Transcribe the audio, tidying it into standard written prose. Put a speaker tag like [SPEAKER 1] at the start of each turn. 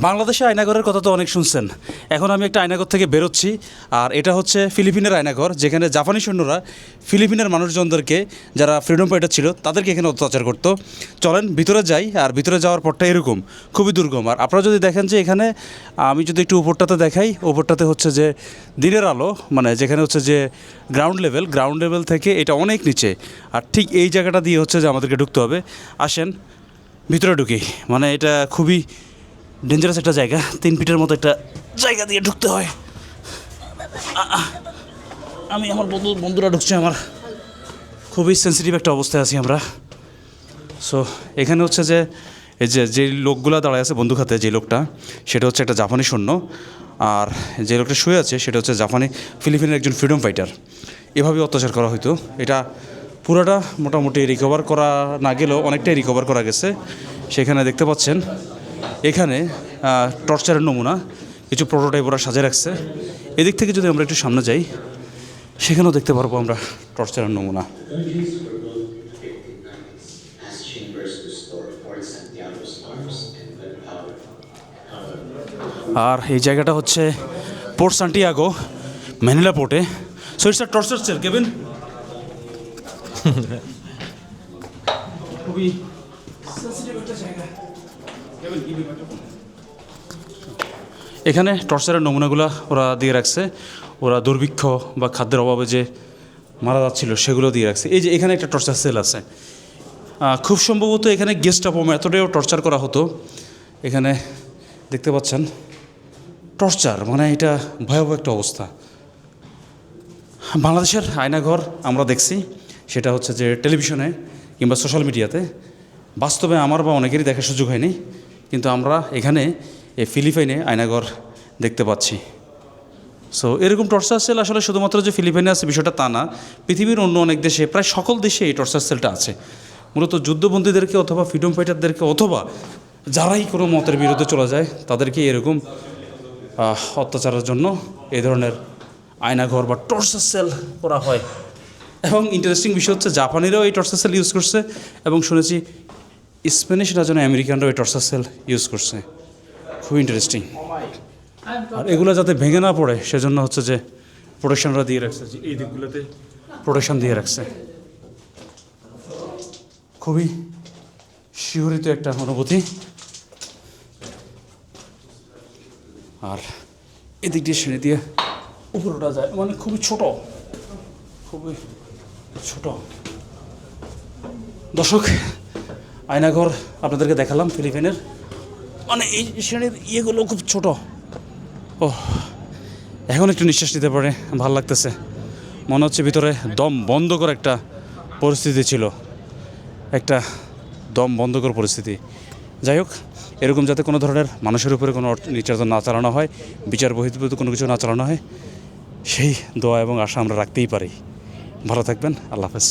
[SPEAKER 1] বাংলাদেশে আয়নাঘরের কথা তো অনেক শুনছেন। এখন আমি একটা আয়নাঘর থেকে বেরোচ্ছি, আর এটা হচ্ছে ফিলিপিনের আয়নাঘর, যেখানে জাপানি সৈন্যরা ফিলিপিনের মানুষজনদেরকে, যারা ফ্রিডম ফাইটার ছিল, তাদেরকে এখানে অত্যাচার করতো। চলেন ভিতরে যাই, আর ভিতরে যাওয়ার পরটা এরকম খুবই দুর্গম। আর আপনারা যদি দেখেন যে এখানে, আমি যদি একটু উপরটাতে দেখাই, উপরটাতে হচ্ছে যে দিনের আলো, মানে যেখানে হচ্ছে যে গ্রাউন্ড লেভেল থেকে এটা অনেক নিচে, আর ঠিক এই জায়গাটা দিয়ে হচ্ছে যে আমাদেরকে ঢুকতে হবে। আসেন ভিতরে ঢুকি। মানে এটা খুবই ডেঞ্জারাস একটা জায়গা, 3 ফিটের মতো একটা জায়গা দিয়ে ঢুকতে হয়। আমি আমার বন্ধুরা ঢুকছে, আমার খুবই সেন্সিটিভ একটা অবস্থায় আছি আমরা। সো এখানে হচ্ছে যে এই যে লোকগুলো দাঁড়ায় আছে বন্দুক হাতে, যে লোকটা, সেটা হচ্ছে একটা জাপানি সৈন্য, আর যে লোকটা শুয়ে আছে সেটা হচ্ছে ফিলিপিনের একজন ফ্রিডম ফাইটার। এভাবে অত্যাচার করা হতো। এটা পুরোটা মোটামুটি রিকভার করা না গেলেও অনেকটাই রিকভার করা গেছে। সেখানে দেখতে পাচ্ছেন এখানে টর্চারের নমুনা কিছু প্রোটোটাইপ ওরা সাজিয়ে রাখছে। এদিক থেকে যদি আমরা একটু সামনে যাই, সেখানেও দেখতে পারবো আমরা টর্চারের নমুনা। আর এই জায়গাটা হচ্ছে পোর্ট সান্টিয়াগো, ম্যানিলা পোর্টে। So it's a torture cell cabin. খুবই সেন্সিটিভ একটা জায়গা। এখানে টর্চারের নমুনাগুলো ওরা দিয়ে রাখছে। ওরা দুর্ভিক্ষ বা খাদ্যের অভাবে যে মারা যাচ্ছিল সেগুলো দিয়ে রাখছে। এই যে এখানে একটা টর্চার সেল আছে। খুব সম্ভবত এখানে গেস্টাপো মেথডেও টর্চার করা হতো। এখানে দেখতে পাচ্ছেন টর্চার, মানে এটা ভয়াবহ একটা অবস্থা। বাংলাদেশের আয়নাঘর আমরা দেখছি, সেটা হচ্ছে যে টেলিভিশনে কিংবা সোশ্যাল মিডিয়াতে। বাস্তবে আমার বা অনেকেরই দেখার সুযোগ হয়নি, কিন্তু আমরা এখানে এই ফিলিপাইনে আয়নাঘর দেখতে পাচ্ছি। সো এরকম টর্চার সেল আসলে শুধুমাত্র যে ফিলিপাইনে আছে বিষয়টা তা না, পৃথিবীর অন্য অনেক দেশে, প্রায় সকল দেশে এই টর্চার সেলটা আছে। মূলত যুদ্ধবন্দীদেরকে অথবা ফ্রিডম ফাইটারদেরকে অথবা যারাই কোনো মতের বিরুদ্ধে চলে যায় তাদেরকে এরকম অত্যাচারের জন্য এই ধরনের আয়নাঘর বা টর্চার সেল করা হয়। এবং ইন্টারেস্টিং বিষয় হচ্ছে জাপানিরাও এই টর্চার সেল ইউজ করছে, এবং শুনেছি স্প্যানিশরা যেন আমেরিকানরাও এই টর্চার সেল ইউজ করছে। খুব ইন্টারেস্টিং। আর এগুলো যাতে ভেঙে না পড়ে সেজন্য হচ্ছে যে প্রোটেকশনরা দিয়ে রাখছে, যে এই দিকগুলোতে প্রোটেকশন দিয়ে রাখছে। খুবই শিহরিত একটা অনুভূতি। আর এদিক দিয়ে সিঁড়ি দিয়ে উপরে ওঠা যায়, মানে খুবই ছোট। দর্শক, আয়নাঘর আপনাদেরকে দেখালাম ফিলিপাইনের। মানে এই শ্রেণীর ইয়েগুলো খুব ছোট। ও, এখন একটু নিঃশ্বাস নিতে পারে, ভালো লাগতেছে। মনে হচ্ছে ভিতরে দম বন্ধকর একটা পরিস্থিতি ছিল, একটা দম বন্ধকর পরিস্থিতি। যাই হোক, এরকম যাতে কোনো ধরনের মানুষের উপরে কোনো নির্যাতন না চালানো হয়, বিচার বহির্ভূত কোনো কিছু না চালানো হয়, সেই দোয়া এবং আশা আমরা রাখতেই পারি। ভালো থাকবেন, আল্লাহ হাফেজ।